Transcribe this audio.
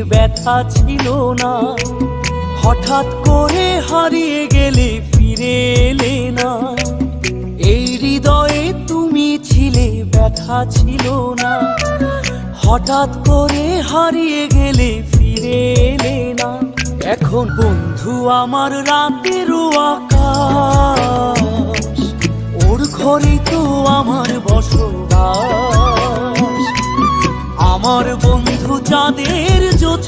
ব্যথা ছিল না। হঠাৎ করে হারিয়ে গেলে ফিরে এলে না। এই হৃদয়ে তুমি ছিলে ব্যথা ছিল না। হঠাৎ করে হারিয়ে গেলে ফিরে এলে না। এখন বন্ধু আমার রাতেরও আকাশ, ওর ঘরে তো আমার বসবাস। আমার বন্ধু চাঁদের জোছনা